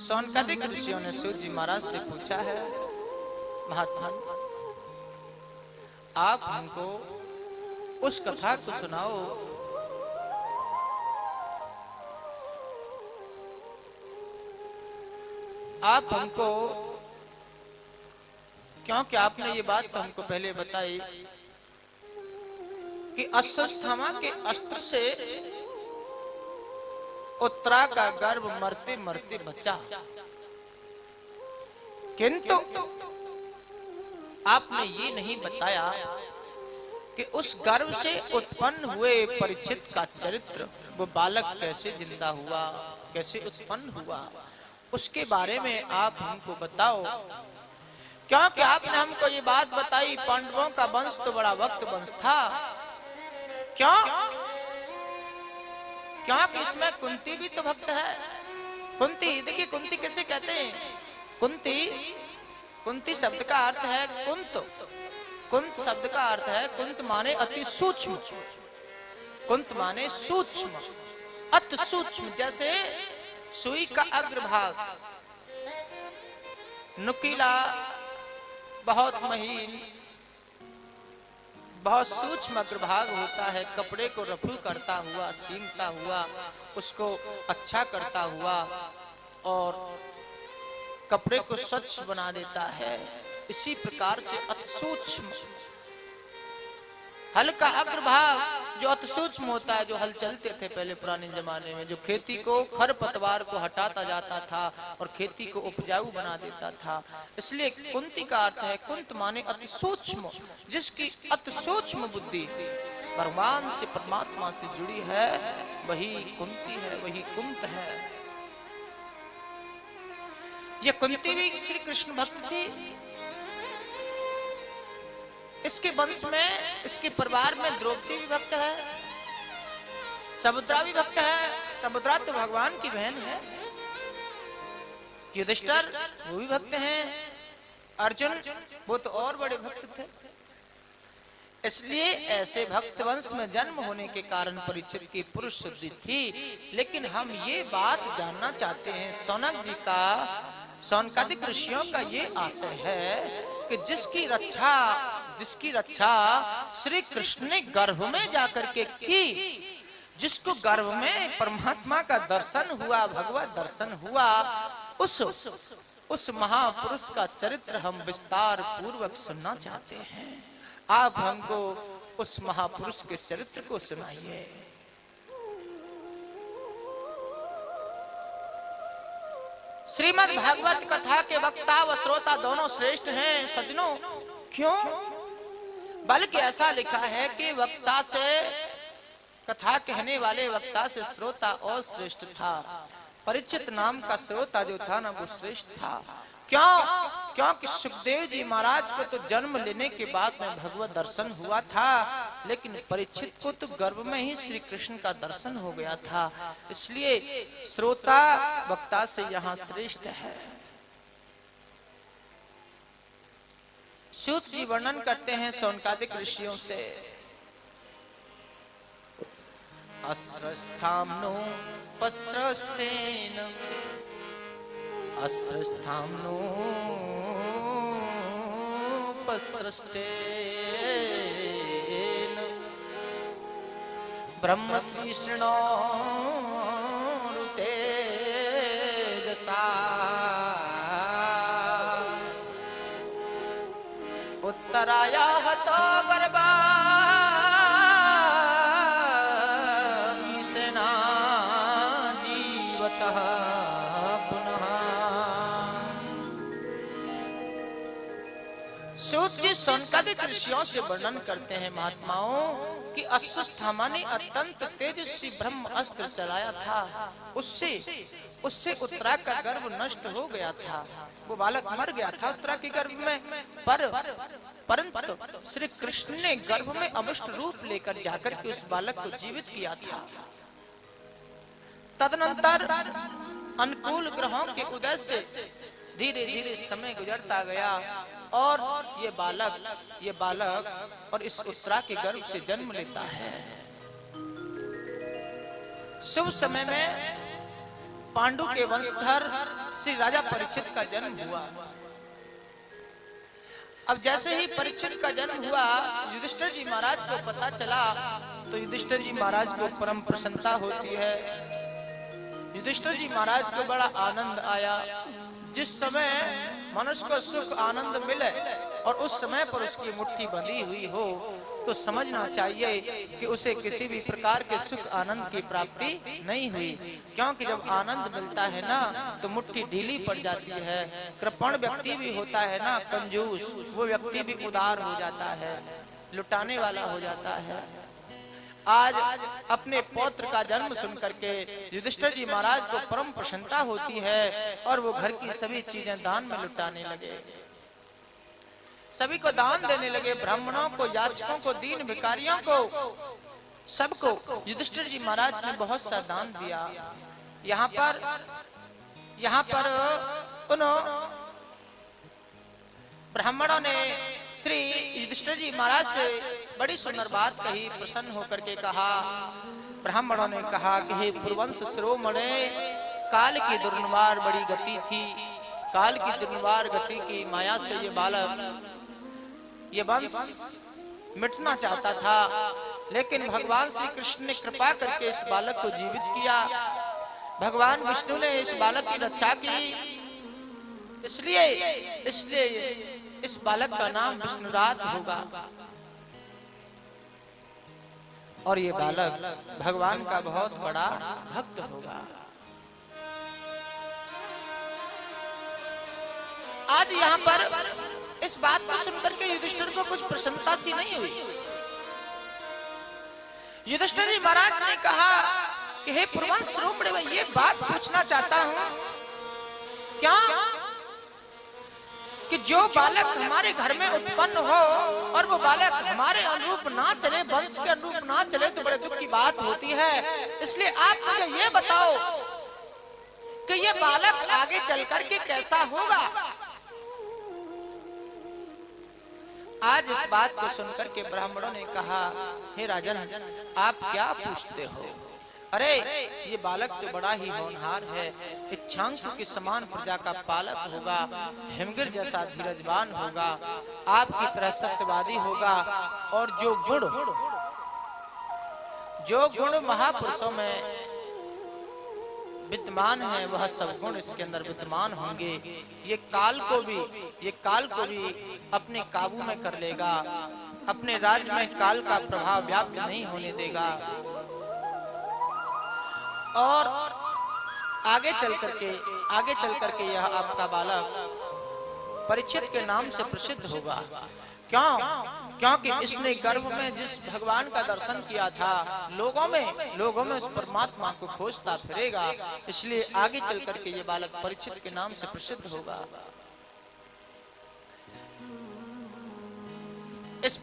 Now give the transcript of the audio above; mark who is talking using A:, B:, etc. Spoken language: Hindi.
A: सौनकादिक ऋषियों ने सूत जी महाराज से पूछा है, महात्मा आप हमको उस कथा को सुनाओ आप हमको, क्योंकि आपने ये बात तो हमको पहले बताई कि अश्वत्थामा के अस्त्र से उत्तरा का गर्भ मरते मरते बचा, किंतु आपने ये नहीं बताया कि उस गर्भ से उत्पन्न हुए परीक्षित का चरित्र, वो बालक कैसे जिंदा हुआ, कैसे उत्पन्न हुआ, उसके बारे में आप हमको बताओ। क्योंकि आपने हमको ये बात बताई पांडवों का वंश तो बड़ा भक्त वंश था, क्यों? क्योंकि इसमें कुंती भी तो भक्त है। कुंती, देखिए कुंती किसे कहते हैं? कुंती, कुंती शब्द का अर्थ है कुंत। कुंत शब्द का अर्थ है, कुंत माने अति सूक्ष्म, कुंत माने सूक्ष्म, अति सूक्ष्म। जैसे सुई का अग्रभाग नुकीला, बहुत महीन, बहुत सूक्ष्म अग्रभाग होता है, कपड़े को रफू करता हुआ, सींगता हुआ, उसको अच्छा करता हुआ और कपड़े को स्वच्छ बना देता है। इसी प्रकार से अति सूक्ष्म हल्का अग्रभाग जो अति सूक्ष्म होता है, जो हल चलते थे पहले पुराने जमाने में, जो खेती को खरपतवार को हटाता जाता था और खेती को उपजाऊ बना देता था। इसलिए कुंती का अर्थ है, कुंत माने अति सूक्ष्म, जिसकी अति सूक्ष्म बुद्धि भगवान से, परमात्मा से जुड़ी है, वही कुंती है, वही कुंत है। ये कुंती भी श्री कृष्ण भक्त थी। इसके वंश में, इसके परिवार में द्रौपदी भी भक्त है, सुभद्रा भी भक्त है। सुभद्रा तो भगवान की बहन है। युधिष्ठिर वो भी भक्त हैं, अर्जुन वो तो और बड़े भक्त थे। इसलिए ऐसे भक्त वंश में जन्म होने के कारण परीक्षित की पुरुष शुद्धि थी। लेकिन हम ये बात जानना चाहते हैं, सौनक जी का, सौनकादिक ऋषियों का ये आशय है कि जिसकी रक्षा श्री कृष्ण ने गर्भ में जाकर के की, जिसको गर्भ में परमात्मा का दर्शन हुआ, भगवत दर्शन हुआ, उस महापुरुष का चरित्र हम विस्तार पूर्वक सुनना चाहते हैं। आप हमको उस महापुरुष के चरित्र को सुनाइए। श्रीमद् भागवत कथा के वक्ता व श्रोता दोनों श्रेष्ठ हैं सज्जनों। क्यों? बल्कि ऐसा लिखा है कि वक्ता से, कथा कहने वाले वक्ता से श्रोता और श्रेष्ठ था। परीक्षित नाम का श्रोता जो था ना, वो श्रेष्ठ था। क्यों? क्योंकि सुखदेव जी महाराज को तो जन्म लेने के बाद में भगवत दर्शन हुआ था, लेकिन परीक्षित को तो गर्भ में ही श्री कृष्ण का दर्शन हो गया था। इसलिए श्रोता वक्ता से यहाँ श्रेष्ठ है। सूत जी वर्णन करते हैं सौनकादिक ऋषियों से, अस्रस्थाम्नो पस्रस्तेन, अस्रस्थाम्नो पस्रस्तेन, ब्रह्मश्री शृणोरुतेजसा, उत्तराया हतो गर्भा ईशना जीवतः पुनः। सूत जी सौनकादिक ऋषियों से वर्णन करते हैं महात्माओं कि अश्वत्थामा ने अत्यंत तेजस्वी ब्रह्म अस्त्र चलाया था। उससे उत्तरा का गर्भ नष्ट हो गया था, वो बालक मर गया था उत्तरा के गर्भ में। परंतु श्री कृष्ण ने गर्भ में अमुष्ट रूप लेकर जाकर के उस बालक को जीवित किया था। तदनंतर अनुकूल ग्रहों के उदय से धीरे धीरे समय गुजरता गया और ये बालक और इस उत्तरा के गर्भ से जन्म लेता है। शुभ समय में पांडु के वंशधर श्री राजा परीक्षित का जन्म हुआ। अब जैसे ही परीक्षित का जन्म हुआ, युधिष्ठिर जी महाराज को पता चला तो युधिष्ठिर जी महाराज को परम प्रसन्नता होती है। युधिष्ठिर जी महाराज को बड़ा आनंद आया। जिस समय मनुष्य को सुख आनंद मिले और उस समय पर उसकी मुट्ठी बंधी हुई हो तो समझना चाहिए कि उसे किसी भी प्रकार के सुख आनंद की प्राप्ति नहीं हुई, क्योंकि जब आनंद मिलता है ना तो मुट्ठी ढीली पड़ जाती है। कृपण व्यक्ति भी होता है ना, कंजूस, वो व्यक्ति भी उदार हो जाता है, लुटाने वाला हो जाता है। आज अपने पौत्र का जन्म सुनकर के युधिष्ठिर जी महाराज को परम प्रसन्नता होती है और वो घर की सभी चीजें दान में लुटाने लगे, सभी को दान देने लगे, ब्राह्मणों को, याचकों को, दीन भिखारियों को, सबको युधिष्ठिर जी महाराज ने बहुत सा दान दिया। यहाँ पर उन ब्राह्मणों ने श्री युधिष्ठिर जी महाराज से बड़ी सुंदर बात कही, प्रसन्न होकर के कहा। ब्राह्मणों ने कहा कि हे पुरवंश शिरोमणे, काल की दुर्निवार बड़ी गति थी, काल की दुर्निवार गति की माया से ये बालक, ये वंश मिटना चाहता था, लेकिन भगवान श्री कृष्ण ने कृपा करके इस बालक को जीवित किया। भगवान विष्णु ने इस बालक की रक्षा की, इसलिए इस बालक का नाम विष्णुरात होगा और ये बालक भगवान का बहुत बड़ा भक्त होगा। आज यहाँ पर इस बात को सुनकर के युधिष्ठिर को कुछ प्रसन्नता सी नहीं हुई। युधिष्ठिर जी महाराज ने कहा कि हे पुरवंश शिरोमणे, मैं ये बात पूछना चाहता हूं क्या कि जो बालक हमारे घर में उत्पन्न हो और वो बालक हमारे अनुरूप ना चले, वंश के अनुरूप ना चले तो बड़े दुख की बात होती है। इसलिए आप मुझे ये बताओ कि ये बालक आगे चल करके कैसा होगा। आज इस बात को सुनकर के ब्राह्मणों ने कहा, हे राजन, आप क्या पूछते हो? अरे ये बालक तो बड़ा ही होनहार है, इच्छांक के समान प्रजा का पालक होगा, हिमगिर जैसा धीरजवान होगा, आपकी तरह सत्यवादी होगा और जो गुण महापुरुषों में विद्यमान है वह सब गुण इसके अंदर विद्यमान होंगे। ये काल को भी अपने काबू में कर लेगा, अपने राज्य में काल का प्रभाव व्याप्त नहीं होने देगा और आगे चल करके यह आपका बालक परीक्षित के नाम से प्रसिद्ध होगा। क्योंकि इसने गर्भ में जिस भगवान का दर्शन किया था, लोगों में उस परमात्मा को खोजता फिरेगा, इसलिए आगे चल करके ये बालक परीक्षित के नाम से प्रसिद्ध होगा।